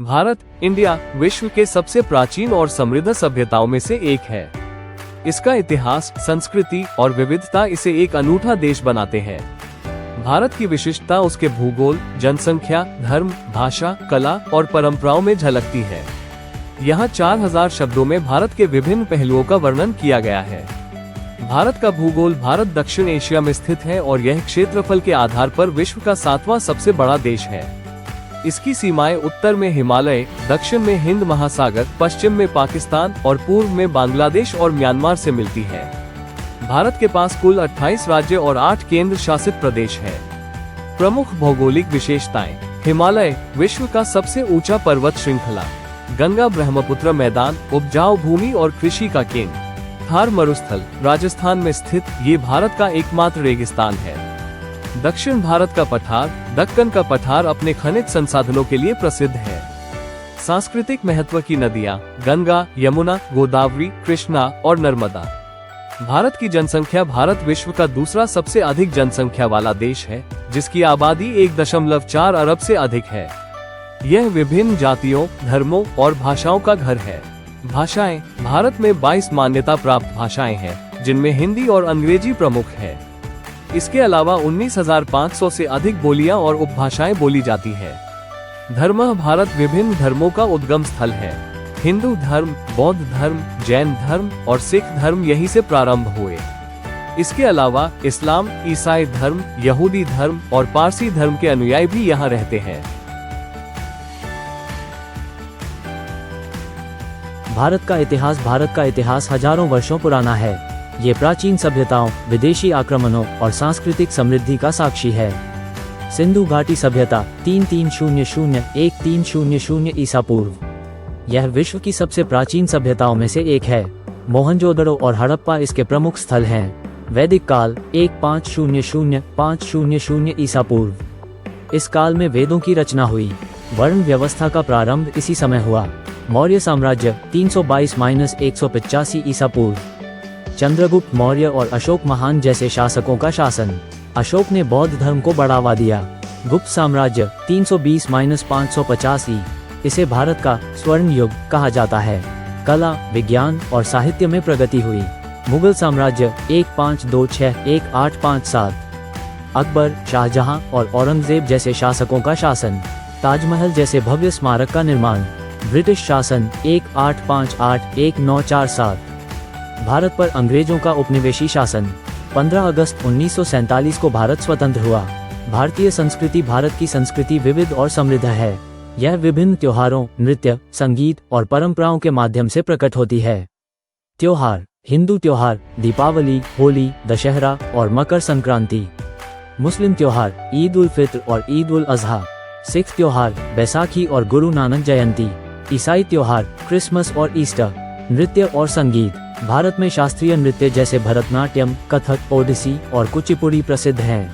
Bharat, India विश्व के सबसे प्राचीन और समृद्ध सभ्यताओं में से एक है। इसका इतिहास, संस्कृति और विविधता इसे एक अनूठा देश बनाते हैं। भारत की विशिष्टता उसके भूगोल, जनसंख्या, धर्म, भाषा, कला और परंपराओं में झलकती है। यहाँ 4000 शब्दों में भारत के विभिन्न पहलुओं का वर्णन किया गया है। भारत का भूगोल। भारत दक्षिण एशिया में स्थित है और यह क्षेत्रफल के आधार पर विश्व का 7वां सबसे बड़ा देश है। इसकी सीमाएं उत्तर में हिमालय, दक्षिण में हिंद महासागर, पश्चिम में पाकिस्तान और पूर्व में बांग्लादेश और म्यांमार से मिलती है। भारत के पास कुल 28 राज्य और 8 केंद्र शासित प्रदेश है। प्रमुख भौगोलिक विशेषताएं। हिमालय विश्व का सबसे ऊंचा पर्वत श्रृंखला। गंगा ब्रह्मपुत्र मैदान, उपजाऊ भूमि और कृषि का केंद्र। थार मरुस्थल राजस्थान में स्थित, ये भारत का एकमात्र रेगिस्तान है। दक्षिण भारत का पठार, दक्कन का पठार अपने खनिज संसाधनों के लिए प्रसिद्ध है। सांस्कृतिक महत्व की नदियां गंगा, यमुना, गोदावरी, कृष्णा और नर्मदा। भारत की जनसंख्या। भारत विश्व का दूसरा सबसे अधिक जनसंख्या वाला देश है, जिसकी आबादी 1.4 अरब से अधिक है। यह विभिन्न जातियों, धर्मों और भाषाओं का घर है। भाषाएं। भारत में 22 मान्यता प्राप्त भाषाएं हैं, जिनमें हिंदी और अंग्रेजी प्रमुख है। इसके अलावा 19,500 से अधिक बोलियां और उपभाषाएं बोली जाती है। धर्म। भारत विभिन्न धर्मों का उद्गम स्थल है। हिंदू धर्म, बौद्ध धर्म, जैन धर्म और सिख धर्म यहीं से प्रारंभ हुए। इसके अलावा इस्लाम, ईसाई धर्म, यहूदी धर्म और पारसी धर्म के अनुयायी भी यहाँ रहते हैं। भारत का इतिहास हजारों वर्षों पुराना है। ये प्राचीन सभ्यताओं, विदेशी आक्रमणों और सांस्कृतिक समृद्धि का साक्षी है। सिंधु घाटी सभ्यता 3300-1300 ईसा पूर्व। यह विश्व की सबसे प्राचीन सभ्यताओं में से एक है। मोहनजोदड़ो और हड़प्पा इसके प्रमुख स्थल हैं। वैदिक काल 1500-500 ईसा पूर्व। इस काल में वेदों की रचना हुई। वर्ण व्यवस्था का प्रारंभ इसी समय हुआ। मौर्य साम्राज्य 322-185 ईसा पूर्व। चंद्रगुप्त मौर्य और अशोक महान जैसे शासकों का शासन। अशोक ने बौद्ध धर्म को बढ़ावा दिया। गुप्त साम्राज्य 320-550 ई। इसे भारत का स्वर्ण युग कहा जाता है। कला, विज्ञान और साहित्य में प्रगति हुई। मुगल साम्राज्य 1526-1857। अकबर, शाहजहां और औरंगजेब जैसे शासकों का शासन। ताजमहल जैसे भव्य स्मारक का निर्माण। ब्रिटिश शासन 1858-1947। भारत पर अंग्रेजों का उपनिवेशी शासन। 15 अगस्त 1947 को भारत स्वतंत्र हुआ। भारतीय संस्कृति। भारत की संस्कृति विविध और समृद्ध है। यह विभिन्न त्योहारों, नृत्य, संगीत और परंपराओं के माध्यम से प्रकट होती है। त्योहार। हिंदू त्योहार दीपावली, होली, दशहरा और मकर संक्रांति। मुस्लिम त्योहार ईद उल फित्र और ईद उल अजहा। सिख त्योहार बैसाखी और गुरु नानक जयंती। ईसाई त्योहार क्रिसमस और ईस्टर। नृत्य और संगीत। भारत में शास्त्रीय नृत्य जैसे भरतनाट्यम, कथक, ओडिसी और कुचिपुड़ी प्रसिद्ध हैं।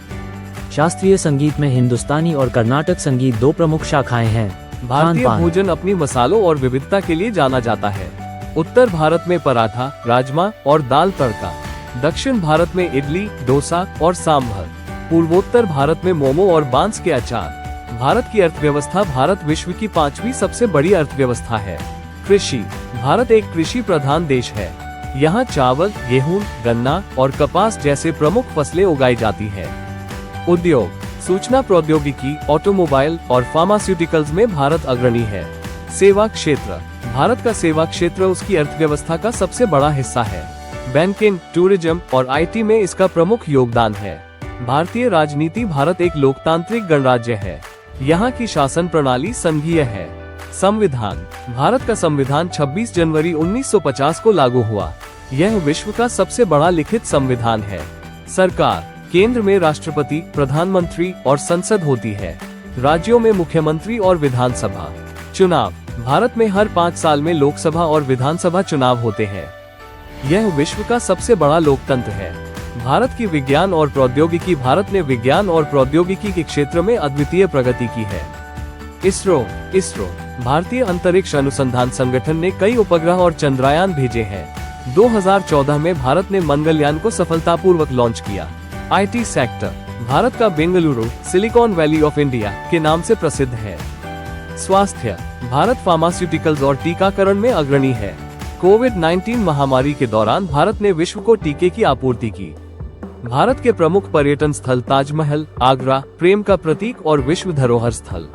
शास्त्रीय संगीत में हिंदुस्तानी और कर्नाटक संगीत दो प्रमुख शाखाएं हैं। भारतीय भोजन अपनी मसालों और विविधता के लिए जाना जाता है। उत्तर भारत में पराठा, राजमा और दाल तड़का। दक्षिण भारत में इडली, डोसा और सांभर। पूर्वोत्तर भारत में मोमो और बांस के अचार। भारत की अर्थव्यवस्था। भारत विश्व की 5वीं सबसे बड़ी अर्थव्यवस्था है। कृषि। भारत एक कृषि प्रधान देश है। यहाँ चावल, गेहूं, गन्ना और कपास जैसे प्रमुख फसलें उगाई जाती हैं। उद्योग। सूचना प्रौद्योगिकी, ऑटोमोबाइल और फार्मास्यूटिकल्स में भारत अग्रणी है। सेवा क्षेत्र। भारत का सेवा क्षेत्र उसकी अर्थव्यवस्था का सबसे बड़ा हिस्सा है। बैंकिंग, टूरिज्म और IT में इसका प्रमुख योगदान है। भारतीय राजनीति। भारत एक लोकतांत्रिक गणराज्य है। यहाँ की शासन प्रणाली संघीय है। संविधान। भारत का संविधान 26 जनवरी 1950 को लागू हुआ। यह विश्व का सबसे बड़ा लिखित संविधान है। सरकार। केंद्र में राष्ट्रपति, प्रधानमंत्री और संसद होती है। राज्यों में मुख्यमंत्री और विधानसभा। चुनाव। भारत में हर 5 साल में लोकसभा और विधानसभा चुनाव होते हैं। यह विश्व का सबसे बड़ा लोकतंत्र है। भारत की विज्ञान और प्रौद्योगिकी। भारत ने विज्ञान और प्रौद्योगिकी के क्षेत्र में अद्वितीय प्रगति की है। इसरो। भारतीय अंतरिक्ष अनुसंधान संगठन ने कई उपग्रह और चंद्रयान भेजे हैं। 2014 में भारत ने मंगलयान को सफलतापूर्वक लॉन्च किया। IT सेक्टर। भारत का Bengaluru silicon valley of India के नाम से प्रसिद्ध है। स्वास्थ्य। भारत फार्मास्यूटिकल्स और टीकाकरण में अग्रणी है। कोविड-19 महामारी के दौरान भारत ने विश्व को टीके की आपूर्ति की। भारत के प्रमुख पर्यटन स्थल ताजमहल, आगरा, प्रेम का प्रतीक और विश्व धरोहर स्थल